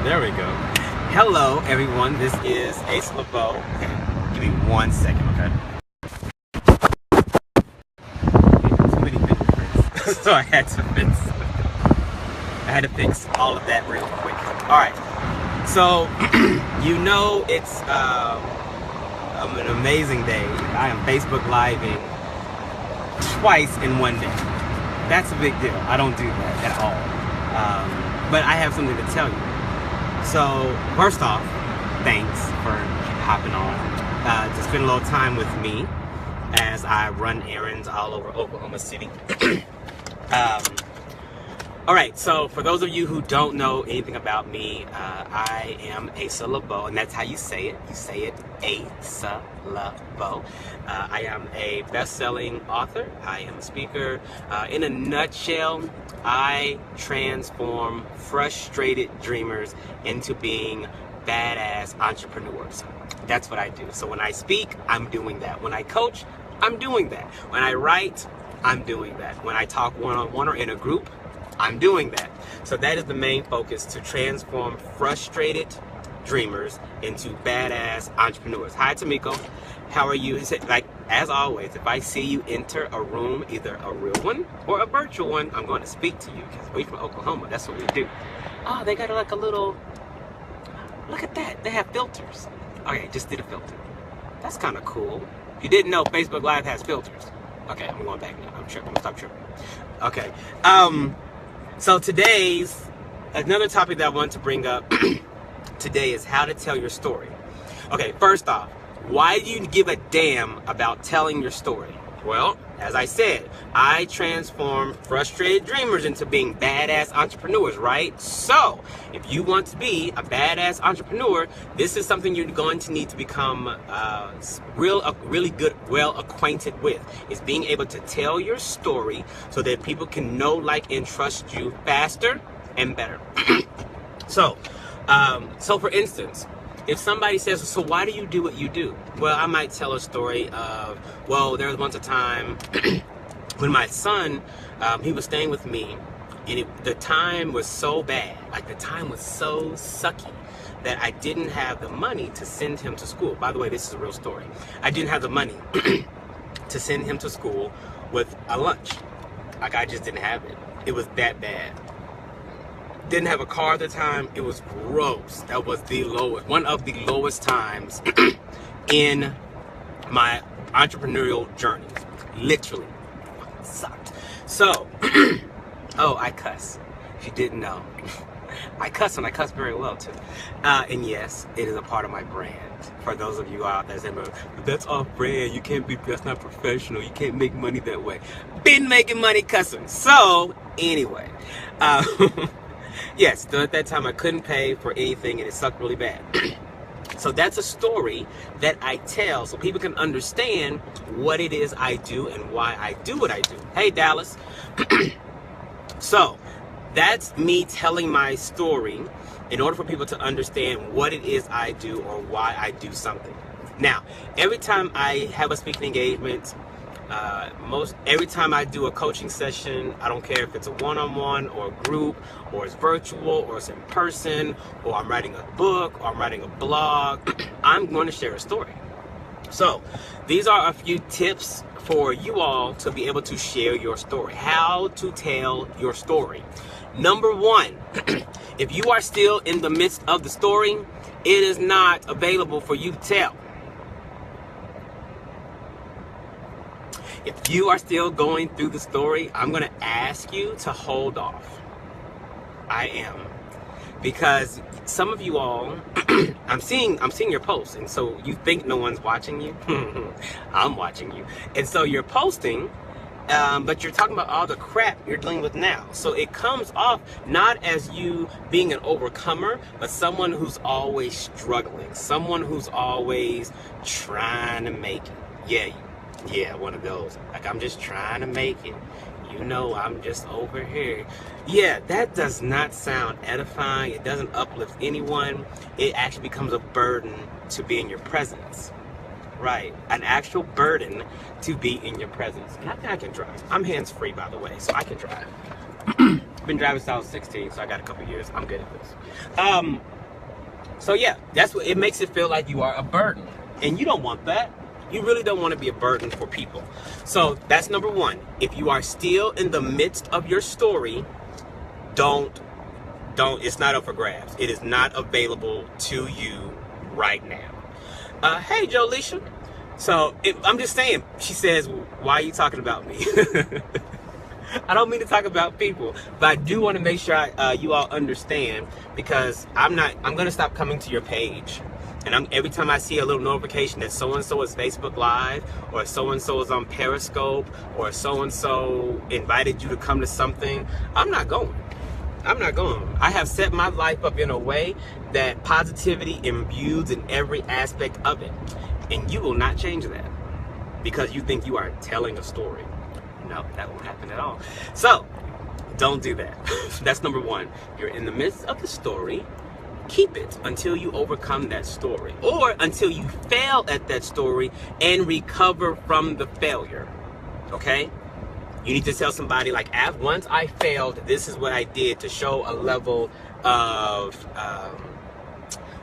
There we go. Hello, everyone. This is Ace Leveaux. Give me 1 second, okay? Too many fingerprints, so I had to fix all of that real quick. All right. So you know it's an amazing day. I am Facebook Living twice in one day. That's a big deal. I don't do that at all. But I have something to tell you. So, first off, thanks for hopping on to spend a little time with me as I run errands all over Oklahoma City. All right, so for those of you who don't know anything about me, I am Asa Leveaux, and that's how you say it. You say it Asa Leveaux. I am a best-selling author. I am a speaker. In a nutshell, I transform frustrated dreamers into being badass entrepreneurs. That's what I do. So when I speak, I'm doing that. When I coach, I'm doing that. When I write, I'm doing that. When I talk one-on-one or in a group, I'm doing that. So that is the main focus, to transform frustrated dreamers into badass entrepreneurs. Hi, Tamiko. How are you? Like, as always, if I see you enter a room, either a real one or a virtual one, I'm going to speak to you, because we're from Oklahoma. That's what we do. Oh, they got like a little, look at that. They have filters. Okay, just did a filter. That's kind of cool. If you didn't know, Facebook Live has filters. Okay, I'm going back now. I'm tripping. Stop tripping. Okay. So another topic that I want to bring up today is how to tell your story. Okay, first off, why do you give a damn about telling your story? Well, as I said, I transform frustrated dreamers into being badass entrepreneurs, right? So, if you want to be a badass entrepreneur, this is something you're going to need to become really good, well acquainted with, is being able to tell your story so that people can know, like, and trust you faster and better. So for instance, if somebody says, so why do you do what you do? Well, I might tell a story of, well, there was once a time when my son, he was staying with me, and the time was so bad, like the time was so sucky, that I didn't have the money to send him to school. By the way, this is a real story. I didn't have the money to send him to school with a lunch. Like, I just didn't have it. It was that bad. Didn't have a car at the time. It was gross. That was the lowest, one of the lowest times in my entrepreneurial journey. Literally. Sucked. So, oh, I cuss. If you didn't know. I cuss, and I cuss very well too. And yes, it is a part of my brand. For those of you out there saying, that's off brand, you can't be, that's not professional, you can't make money that way. Been making money cussing. So, anyway. Yes, at that time I couldn't pay for anything, and it sucked really bad. So that's a story that I tell so people can understand what it is I do and why I do what I do. Hey, Dallas. So that's me telling my story in order for people to understand what it is I do or why I do something. Now, every time I have a speaking engagement, every time I do a coaching session, I don't care if it's a one-on-one or a group, or it's virtual, or it's in person, or I'm writing a book, or I'm writing a blog, I'm going to share a story. So these are a few tips for you all to be able to share your story. How to tell your story. Number one, if you are still in the midst of the story, it is not available for you to tell. If you are still going through the story, I'm going to ask you to hold off. I am. Because some of you all, I'm seeing your posts, and so you think no one's watching you. I'm watching you. And so you're posting, but you're talking about all the crap you're dealing with now. So it comes off not as you being an overcomer, but someone who's always struggling. Someone who's always trying to make it. Yeah, one of those. Like, I'm just trying to make it. You know, I'm just over here. Yeah, that does not sound edifying. It doesn't uplift anyone. It actually becomes a burden to be in your presence. Right. An actual burden to be in your presence. And I think I can drive. I'm hands-free, by the way, so I can drive. Been driving since I was 16, so I got a couple years. I'm good at this. So yeah, that's what it makes it feel like you are a burden. And you don't want that. You really don't want to be a burden for people. So that's number one. If you are still in the midst of your story, don't, it's not up for grabs. It is not available to you right now. Hey, Jolisha. So I'm just saying, she says, why are you talking about me? I don't mean to talk about people, but I do want to make sure you all understand, because I'm going to stop coming to your page. And every time I see a little notification that so-and-so is Facebook Live, or so-and-so is on Periscope, or so-and-so invited you to come to something, I'm not going. I'm not going. I have set my life up in a way that positivity imbues in every aspect of it. And you will not change that because you think you are telling a story. No, that won't happen at all. So, don't do that. That's number one. You're in the midst of the story. Keep it until you overcome that story, or until you fail at that story and recover from the failure. Okay? You need to tell somebody, like, once I failed, this is what I did, to show a level of,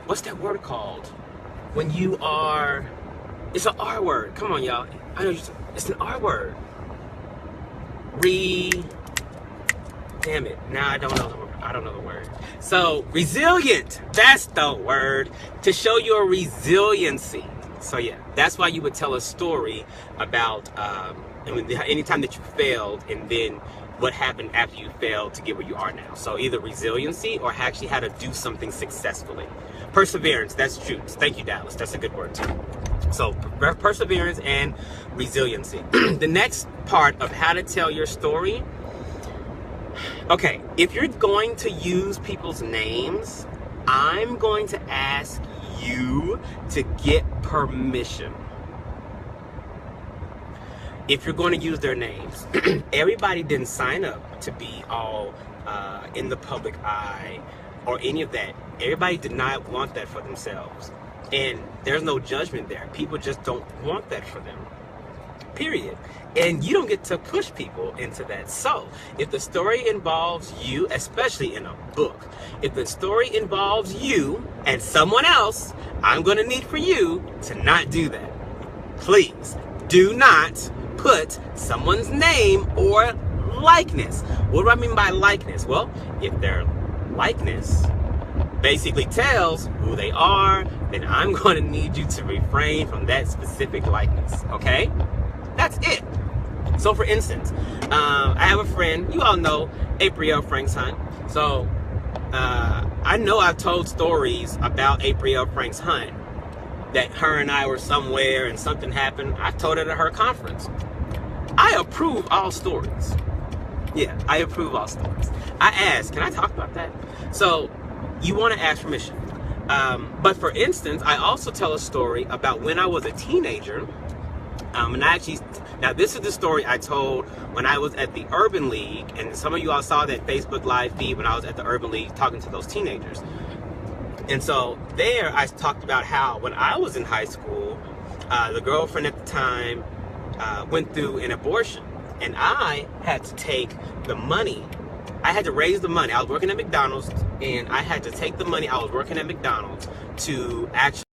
what's that word called? When you are, it's an R word. Come on, y'all. I know it's an R word. Damn it. Now I don't know the word. So, resilient. That's the word. To show your resiliency. So yeah, that's why you would tell a story about anytime that you failed, and then what happened after you failed to get where you are now. So either resiliency or actually how to do something successfully. Perseverance, that's true. Thank you, Dallas. That's a good word too. So perseverance and resiliency. The next part of how to tell your story. Okay, if you're going to use people's names, I'm going to ask you to get permission. If you're going to use their names, everybody didn't sign up to be all in the public eye or any of that. Everybody did not want that for themselves. And there's no judgment there. People just don't want that for them. Period. And you don't get to push people into that. So, if the story involves you, especially in a book, if the story involves you and someone else, I'm going to need for you to not do that. Please, do not put someone's name or likeness. What do I mean by likeness? Well, if their likeness basically tells who they are, then I'm going to need you to refrain from that specific likeness. Okay? That's it. So for instance, I have a friend, you all know April Franks Hunt. So I know I've told stories about April Franks Hunt, that her and I were somewhere and something happened. I told it at her conference. I approve all stories. Yeah, I approve all stories. I asked, can I talk about that? So you want to ask permission. But for instance, I also tell a story about when I was a teenager. And now this is the story I told when I was at the Urban League, and some of you all saw that Facebook Live feed when I was at the Urban League talking to those teenagers. And so there I talked about how when I was in high school, the girlfriend at the time went through an abortion, and I had to take the money. I had to raise the money. I was working at McDonald's, and I had to take the money I was working at McDonald's to actually